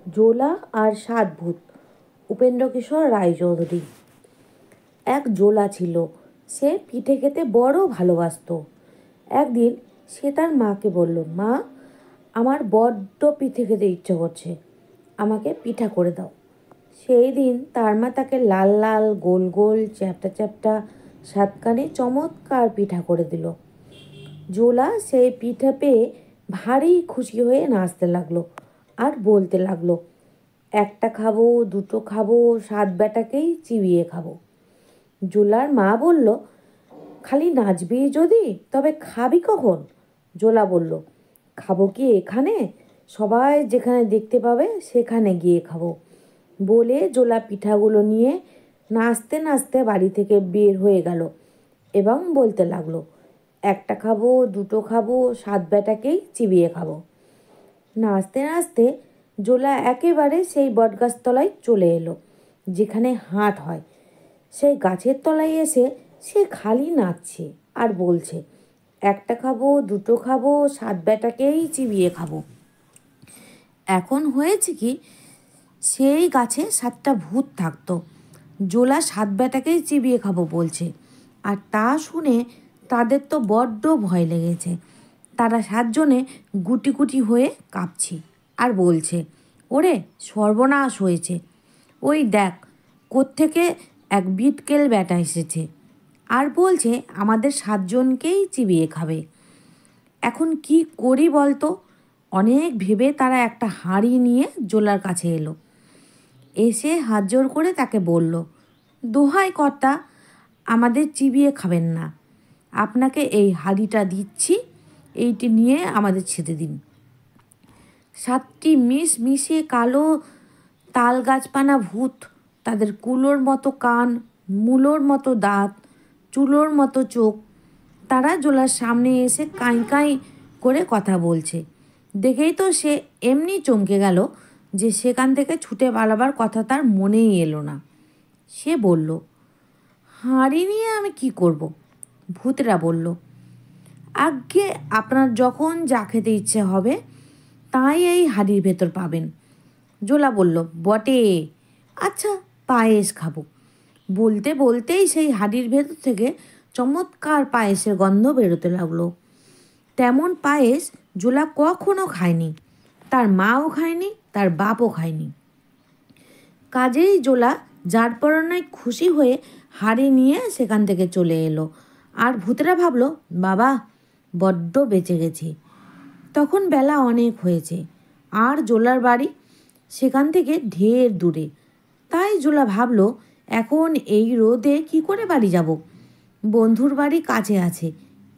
জোলা আর সাত ভূত। উপেন্দ্রকিশোর রায়চৌধুরী। এক জোলা ছিল, সে পিঠে খেতে বড় ভালোবাসত। একদিন সে তার মাকে বলল, মা, আমার বড্ড পিঠে খেতে ইচ্ছে করছে, আমাকে পিঠা করে দাও। সেই দিন তার মা তাকে লাল লাল গোল গোল চ্যাপ্টা চ্যাপ্টা সাতকানে চমৎকার পিঠা করে দিল। জোলা সেই পিঠা পেয়ে ভারী খুশি হয়ে নাচতে লাগলো আর বলতে লাগলো, একটা খাবো, দুটো খাবো, সাত বেটাকেই চিবিয়ে খাবো। জোলার মা বলল, খালি নাচবি যদি, তবে খাবি কখন? জোলা বলল, খাবো কি এখানে? সবাই যেখানে দেখতে পাবে সেখানে গিয়ে খাবো। বলে জোলা পিঠাগুলো নিয়ে নাচতে নাচতে বাড়ি থেকে বের হয়ে গেল এবং বলতে লাগলো, একটা খাবো, দুটো খাবো, সাত বেটাকেই চিবিয়ে খাবো। নাচতে নাচতে জোলা একেবারে সেই বটগাছতলায় চলে এলো যেখানে হাট হয়। সেই গাছের তলায় এসে সে খালি নাচছে আর বলছে, একটা খাবো, দুটো খাবো, সাত বেটাকেই চিবিয়ে খাবো। এখন হয়েছে কি, সেই গাছে সাতটা ভূত থাকতো। জোলা সাত বেটাকেই চিবিয়ে খাবো বলছে, আর তা শুনে তাদের তো বড্ড ভয় লেগেছে। তারা সাতজনে গুটি গুটি হয়ে কাঁপছে আর বলছে, ওরে সর্বনাশ হয়েছে, ওই দেখ কোত্থেকে এক বিটকেল ব্যাটা এসেছে আর বলছে আমাদের সাতজনকেই চিবিয়ে খাবে। এখন কি করি বলতো? অনেক ভেবে তারা একটা হাঁড়ি নিয়ে জোলার কাছে এলো। এসে হাত জোড় করে তাকে বলল, দোহাই কর্তা, আমাদের চিবিয়ে খাবেন না, আপনাকে এই হাঁড়িটা দিচ্ছি, এইটি নিয়ে আমাদের ছেড়ে দিন। সাতটি মিশমিশে কালো তাল গাছপানা ভূত, তাদের কুলোর মতো কান, মূলোর মতো দাঁত, চুলোর মতো চোখ, তারা জোলার সামনে এসে কাঁই কাঁই করে কথা বলছে। দেখেই তো সে এমনি চমকে গেল যে সেখান থেকে ছুটে পালাবার কথা তার মনেই এলো না। সে বলল, হাঁড়ি নিয়ে আমি কি করব? ভূতেরা বলল, আজ্ঞে আপনার যখন যা খেতে ইচ্ছে হবে তাই এই হাঁড়ির ভেতর পাবেন। জোলা বলল, বটে, আচ্ছা পায়েস খাবো। বলতে বলতেই সেই হাঁড়ির ভেতর থেকে চমৎকার পায়েসের গন্ধ বেরোতে লাগলো। তেমন পায়েস জোলা কখনো খায়নি, তার মাও খায়নি, তার বাপও খায়নি। কাজেই জোলা যার পরনায় খুশি হয়ে হাঁড়ি নিয়ে সেখান থেকে চলে এলো। আর ভূতেরা ভাবলো, বাবা বড্ড বেঁচে গেছি। তখন বেলা অনেক হয়েছে আর জোলার বাড়ি সেখান থেকে ঢের দূরে। তাই জোলা ভাবলো, এখন এই রোদে কি করে বাড়ি যাব? বন্ধুর বাড়ি কাছে আছে,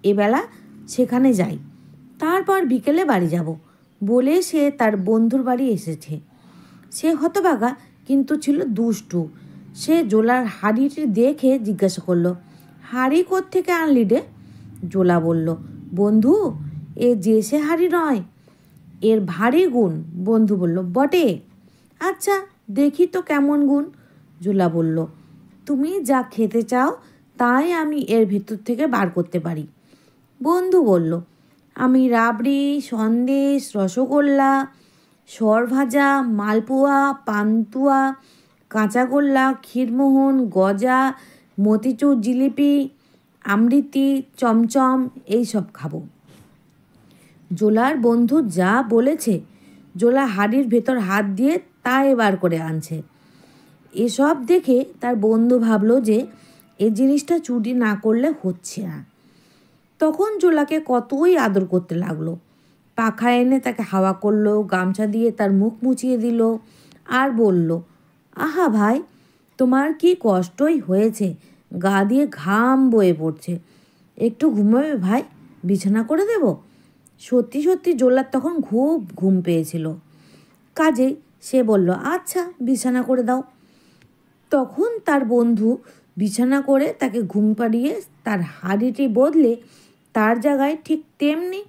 এবেলা সেখানে যাই, তারপর বিকেলে বাড়ি যাব বলে সে তার বন্ধুর বাড়ি এসেছে। সে হতভাগা কিন্তু ছিল দুষ্টু। সে জোলার হাঁড়িটি দেখে জিজ্ঞাসা করলো, হাঁড়ি কোত্থেকে আনলি রে? জোলা বলল, বন্ধু, এ যে সে হাঁড়ি নয়, এর ভারী গুণ। বন্ধু বলল, বটে, আচ্ছা দেখি তো কেমন গুণ। জোলা বলল, তুমি যা খেতে চাও তাই আমি এর ভেতর থেকে বার করতে পারি। বন্ধু বলল, আমি রাবড়ি, সন্দেশ, রসগোল্লা, সরভাজা, মালপোয়া, পান্তুয়া, কাঁচাগোল্লা, ক্ষীরমোহন, গজা, মতিচুর, জিলিপি, আমৃতি, চমচম এইসব খাবো। জোলার বন্ধু যা বলেছে, জোলা হাঁড়ির ভেতর হাত দিয়ে তাই বার করে আনছে। এসব দেখে তার বন্ধু ভাবলো যে এই জিনিসটা চুরি না করলে হচ্ছে না। তখন জোলাকে কতই আদর করতে লাগলো। পাখা এনে তাকে হাওয়া করলো, গামছা দিয়ে তার মুখ মুছিয়ে দিল আর বলল, আহা ভাই, তোমার কি কষ্টই হয়েছে, গা দিয়ে ঘাম বয়ে পড়ছে, একটু ঘুমাবে ভাই, বিছানা করে দেব। সত্যি সত্যি জোলার তখন খুব ঘুম পেয়েছিল। কাজেই সে বলল, আচ্ছা বিছানা করে দাও। তখন তার বন্ধু বিছানা করে তাকে ঘুম পাড়িয়ে তার হাঁড়িটি বদলে তার জায়গায় ঠিক তেমনি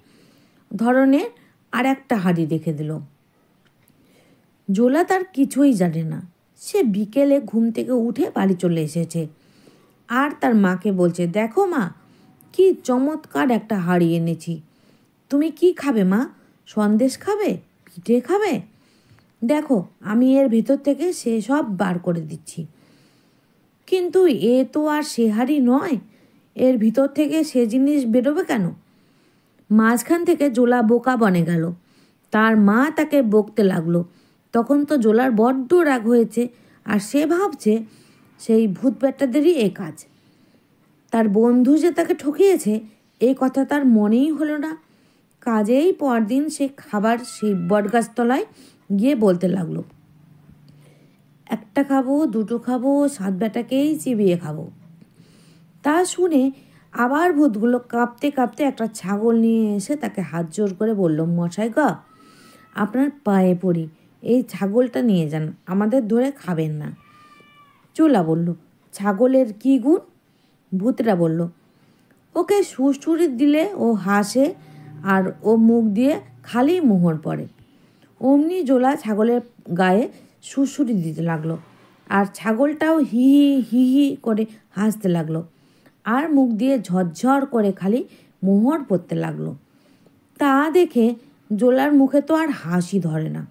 ধরনের আর একটা হাঁড়ি রেখে দিল। জোলা তার কিছুই জানে না। সে বিকেলে ঘুম থেকে উঠে বাড়ি চলে এসেছে আর তার মাকে বলছে, দেখো মা, কি চমৎকার একটা হাঁড়ি এনেছি, তুমি কি খাবে মা? সন্দেশ খাবে, পিঠে খাবে? দেখো, আমি এর ভেতর থেকে সে সব বার করে দিচ্ছি। কিন্তু এ তো আর সে হাড়ি নয়, এর ভিতর থেকে সে জিনিস বেরোবে কেন? মাঝখান থেকে জোলা বোকা বনে গেল। তার মা তাকে বকতে লাগলো। তখন তো জোলার বড্ড রাগ হয়েছে, আর সে ভাবছে সেই ভূত বেটাদেরই এ কাজ। তার বন্ধু যে তাকে ঠকিয়েছে এই কথা তার মনেই হলো না। কাজেই পরদিন সে খাবার সেই বটগাছতলায় গিয়ে বলতে লাগলো, একটা খাবো, দুটো খাবো, সাত বেটাকেই চিবিয়ে খাবো। তা শুনে আবার ভূতগুলো কাঁপতে কাঁপতে একটা ছাগল নিয়ে এসে তাকে হাত জোর করে বলল, মশাই গা, আপনার পায়ে পড়ি, এই ছাগলটা নিয়ে যান, আমাদের ধরে খাবেন না। চোলা বলল, ছাগলের কি গুণ? ভূতরা বলল, ওকে সুড়সুড়ি দিলে ও হাসে, আর ও মুখ দিয়ে খালি মোহর পড়ে। অমনি জোলা ছাগলের গায়ে সুড়সুড়ি দিতে লাগলো, আর ছাগলটাও হি হি হি হি করে হাসতে লাগলো, আর মুখ দিয়ে ঝরঝর করে খালি মোহর পড়তে লাগলো। তা দেখে জোলার মুখে তো আর হাসি ধরে না।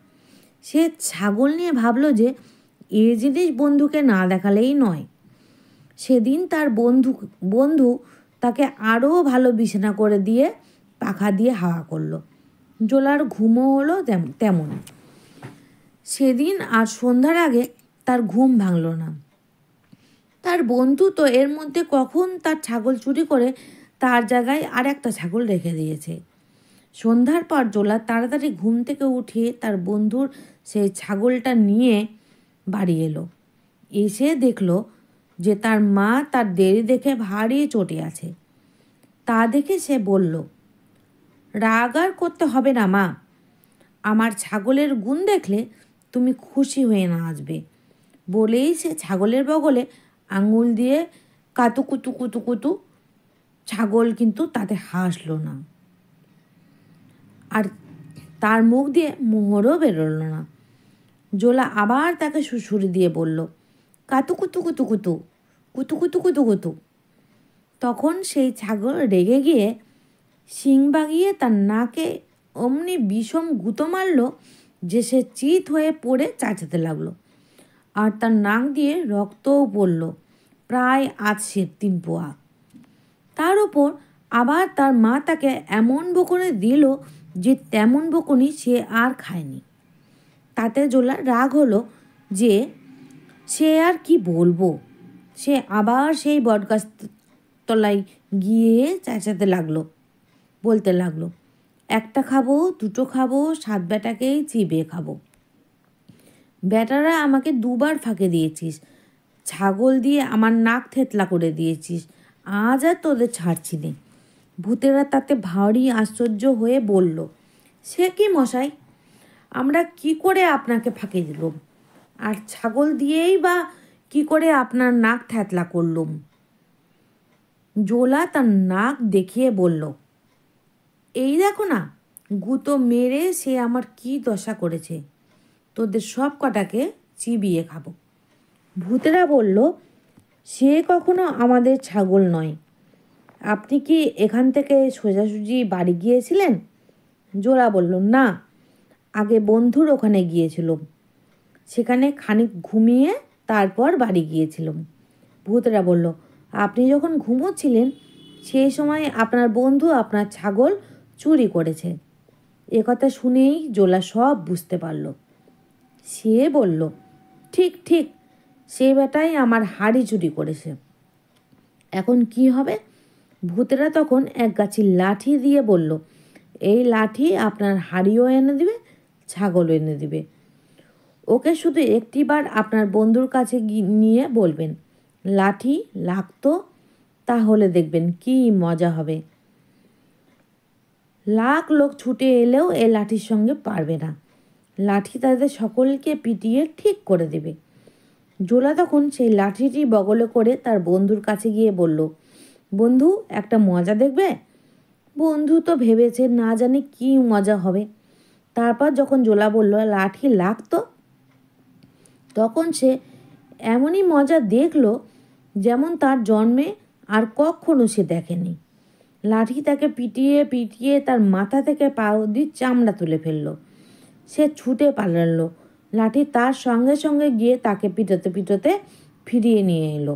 সে ছাগল নিয়ে ভাবলো যে এ জিনিস বন্ধুকে না দেখালেই নয়। সেদিন তার বন্ধু তাকে আরও ভালো বিছানা করে দিয়ে পাখা দিয়ে হাওয়া করলো। জোলার ঘুমও হলো তেমন। সেদিন আর সন্ধ্যার আগে তার ঘুম ভাঙল না। তার বন্ধু তো এর মধ্যে কখন তার ছাগল চুরি করে তার জায়গায় আর একটা ছাগল রেখে দিয়েছে। সন্ধ্যার পর জোলা তাড়াতাড়ি ঘুম থেকে উঠিয়ে তার বন্ধুর সেই ছাগলটা নিয়ে বাড়ি এলো। এসে দেখলো যে তার মা তার দেরি দেখে ভারী চটে আছে। তা দেখে সে বলল, রাগ আর করতে হবে না মা, আমার ছাগলের গুণ দেখলে তুমি খুশি হয়ে নাচবে। বলেই সে ছাগলের বগলে আঙুল দিয়ে কাতু কুতু কুতু কুতু। ছাগল কিন্তু তাতে হাসলো না, আর তার মুখ দিয়ে মোহরও বেরোলো না। জোলা আবার তাকে সুড়সুড়ি দিয়ে বলল, কাতু কুতু কুতু কুতু, কুতু কুতু কুতু কুতু। তখন সেই ছাগল রেগে গিয়ে শিং বাগিয়ে তার নাকে অমনি বিষম গুঁতো মারল যে সে চিত হয়ে পড়ে চাচাতে লাগলো, আর তার নাক দিয়ে রক্তও পড়ল, প্রায় 3 পোয়া। তার ওপর আবার তার মা তাকে এমন বকুনি দিল যে তেমন বকুনি সে আর খায়নি। তাতে জোলার রাগ হলো যে সে আর কি বলবো। সে আবার সেই বটগাছ তলায় গিয়ে চেঁচাতে লাগলো, বলতে লাগলো, একটা খাবো, দুটো খাবো, 7 বেটাকেই চিবিয়ে খাবো। বেটারা আমাকে 2বার ফাঁকে দিয়েছিস, ছাগল দিয়ে আমার নাক থেতলা করে দিয়েছিস, আজ আর তোদের ছাড়ছি নে। ভূতেরা তাতে ভারী আশ্চর্য হয়ে বলল, সে কি মশাই, আমরা কি করে আপনাকে ফাঁকি দিলুম, আর ছাগল দিয়েই বা কি করে আপনার নাক থেতলা করলুম? জোলা তার নাক দেখিয়ে বলল, এই দেখো না, গুঁতো মেরে সে আমার কি দশা করেছে, তোদের সব কটাকে চিবিয়ে খাবো। ভূতেরা বলল, সে কখনো আমাদের ছাগল নয়। আপনি কি এখান থেকে সোজাসুজি বাড়ি গিয়েছিলেন? জোলা বলল, না, আগে বন্ধুর ওখানে গিয়েছিলাম, সেখানে খানিক ঘুমিয়ে তারপর বাড়ি গিয়েছিলাম। ভূতেরা বলল, আপনি যখন ঘুমোচ্ছিলেন সেই সময় আপনার বন্ধু আপনার ছাগল চুরি করেছে। কথা শুনেই জোলা সব বুঝতে পারল। সে বলল, ঠিক ঠিক, সে বেটাই আমার হাড়ি চুরি করেছে। এখন কি হবে? ভূতেরা তখন এক গাছি লাঠি দিয়ে বলল, এই লাঠি আপনার হাড়িও এনে দিবে, ছাগলও এনে দিবে। ওকে শুধু একটিবার আপনার বন্ধুর কাছে নিয়ে বলবেন, লাঠি লাগতো, তাহলে দেখবেন কি মজা হবে। লাখ লোক ছুটে এলেও এ লাঠির সঙ্গে পারবে না। লাঠি তাদের সকলকে পিটিয়ে ঠিক করে দেবে। জোলা তখন সেই লাঠিটি বগলে করে তার বন্ধুর কাছে গিয়ে বলল, বন্ধু, একটা মজা দেখবে? বন্ধু তো ভেবেছে না জানি কি মজা হবে। তারপর যখন জোলা বলল লাঠি লাগতো, তখন সে এমনই মজা দেখলো যেমন তার জন্মে আর কখনো সে দেখেনি। লাঠি তাকে পিটিয়ে পিটিয়ে তার মাথা থেকে পা অবধি চামড়া তুলে ফেললো। সে ছুটে পালালো, লাঠি তার সঙ্গে সঙ্গে গিয়ে তাকে পিটোতে পিটোতে ফিরিয়ে নিয়ে এলো।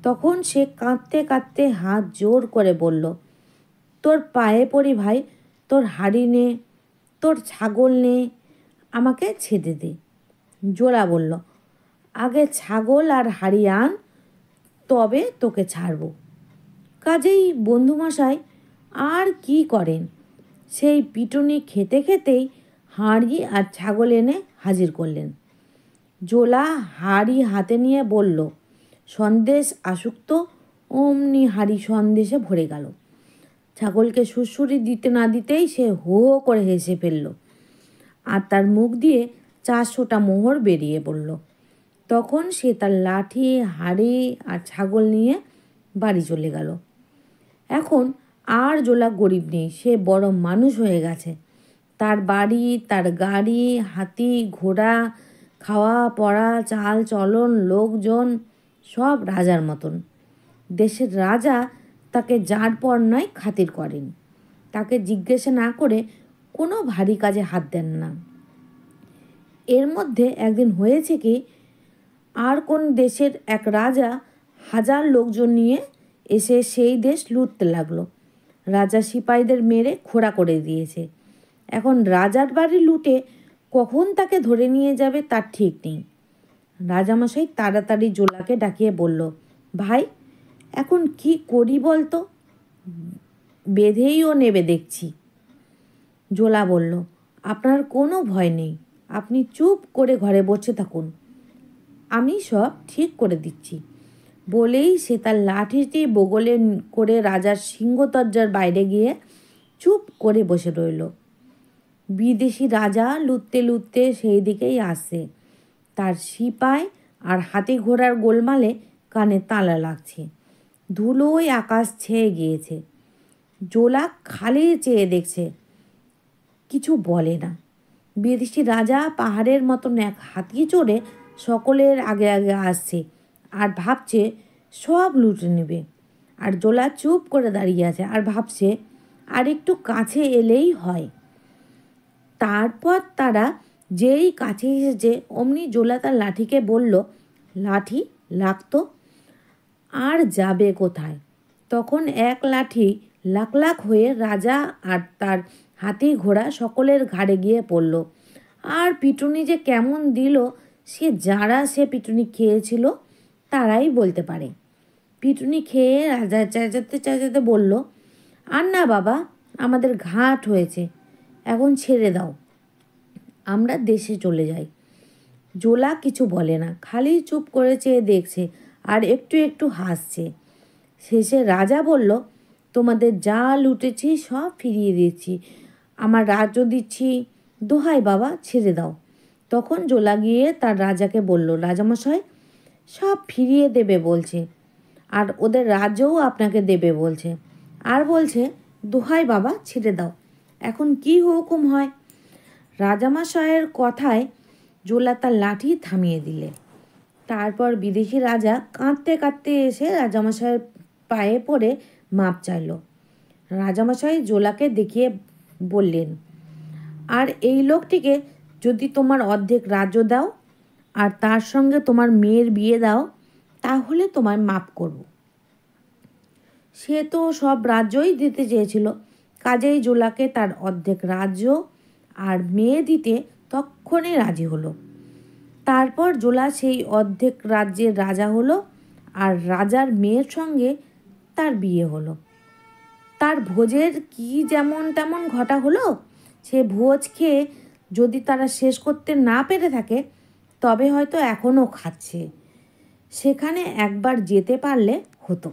তখন সে কাঁদতে কাঁদতে হাত জোর করে বলল, তোর পায়ে পড়ি ভাই, তোর হাড়ি নে, তোর ছাগল নে, আমাকে ছেড়ে দে। জোলা বলল, আগে ছাগল আর হাড়ি আন, তবে তোকে ছাড়ব। কাজেই বন্ধুমশাই আর কি করেন, সেই পিটুনি খেতে খেতেই হাঁড়ি আর ছাগল এনে হাজির করলেন। জোলা হাঁড়ি হাতে নিয়ে বলল, সন্দেশ আসুক তো। অমনি হাঁড়ি সন্দেশে ভরে গেল। ছাগলকে সুড়সুড়ি দিতে না দিতেই সে হো হো করে হেসে ফেলল, আর তার মুখ দিয়ে 400টা মোহর বেরিয়ে পড়ল। তখন সে তার লাঠি, হাঁড়ি আর ছাগল নিয়ে বাড়ি চলে গেল। এখন আর জোলা গরিব নেই, সে বড় মানুষ হয়ে গেছে। তার বাড়ি, তার গাড়ি, হাতি, ঘোড়া, খাওয়া পড়া, চাল চলন, লোকজন সব রাজার মতন। দেশের রাজা তাকে যার পর নয় খাতির করেন, তাকে জিজ্ঞাসা না করে কোনো ভারী কাজে হাত দেন না। এর মধ্যে একদিন হয়েছে কি, আর কোন দেশের এক রাজা 1000 লোকজন নিয়ে এসে সেই দেশ লুটতে লাগলো। রাজা সিপাহীদের মেরে খোঁড়া করে দিয়েছে। এখন রাজার বাড়ি লুটে কখন তাকে ধরে নিয়ে যাবে তার ঠিক নেই। রাজামশাই তাড়াতাড়ি জোলাকে ডাকিয়ে বলল, ভাই, এখন কি করি বলতো? বেঁধেই ও নেবে দেখছি। জোলা বলল, আপনার কোনো ভয় নেই, আপনি চুপ করে ঘরে বসে থাকুন, আমি সব ঠিক করে দিচ্ছি। বলেই সে তার লাঠিটি বগলে করে রাজার সিংহদরজার বাইরে গিয়ে চুপ করে বসে রইল। বিদেশি রাজা লুটতে লুটতে সেই দিকেই আসছে। তার সিপাই আর হাতি ঘোড়ার গোলমালে কানে তালা লাগছে। ধুলোয় আকাশ ছেয়ে গিয়েছে। জোলা খালি চেয়ে দেখছে, কিছু বলে না। বিদেশি রাজা পাহাড়ের মতন এক হাতি চড়ে সকলের আগে আগে আসছে আর ভাবছে সব লুটে নেবে। আর জোলা চুপ করে দাঁড়িয়ে আছে আর ভাবছে আর একটু কাছে এলেই হয়। তারপর তারা যেই কাছে এসেছে অমনি জোলা তার লাঠিকে বলল, লাঠি লাগতো, আর যাবে কোথায়? তখন এক লাঠি লাখ লাখ হয়ে রাজা আর তার হাতি ঘোড়া সকলের ঘাড়ে গিয়ে পড়ল। আর পিটুনি যে কেমন দিল যারা সে পিটুনি খেয়েছিল তারাই বলতে পারে। পিটুনি খেয়ে রাজা চেঁচাতে চেঁচাতে বলল, আর না বাবা, আমাদের ঘাট হয়েছে, এখন ছেড়ে দাও, আমরা দেশে চলে যাই। জোলা কিছু বলে না, খালি চুপ করে চেয়ে দেখছে আর একটু একটু হাসছে। শেষে রাজা বলল, তোমাদের যা লুটেছি সব ফিরিয়ে দিচ্ছি, আমার রাজ্য দিচ্ছি, দোহাই বাবা ছেড়ে দাও। তখন জোলা গিয়ে তার রাজাকে বলল, রাজামশাই সব ফিরিয়ে দেবে বলছে, আর ওদের রাজ্যও আপনাকে দেবে বলছে, আর বলছে দোহাই বাবা ছেড়ে দাও, এখন কি হুকুম হয়? রাজামশাইয়ের কথায় জোলা তার লাঠি থামিয়ে দিলে। তারপর বিদেশি রাজা কাঁদতে কাঁদতে এসে রাজামশাইয়ের পায়ে পড়ে মাপ চাইল। রাজামশাই জোলাকে দেখিয়ে বললেন, আর এই লোকটিকে যদি তোমার অর্ধেক রাজ্য দাও আর তার সঙ্গে তোমার মেয়ের বিয়ে দাও, তাহলে তোমায় মাপ করব। সে তো সব রাজ্যই দিতে চেয়েছিল, কাজেই জোলাকে তার অর্ধেক রাজ্য আর মেয়ে দিতে তক্ষণে রাজি হলো। তারপর জোলা সেই অর্ধেক রাজ্যের রাজা হলো আর রাজার মেয়ের সঙ্গে তার বিয়ে হলো। তার ভোজের কি যেমন তেমন ঘটা হলো, সে ভোজ খেয়ে যদি তারা শেষ করতে না পেরে থাকে তবে হয়তো এখনও খাচ্ছে। সেখানে একবার যেতে পারলে হতো।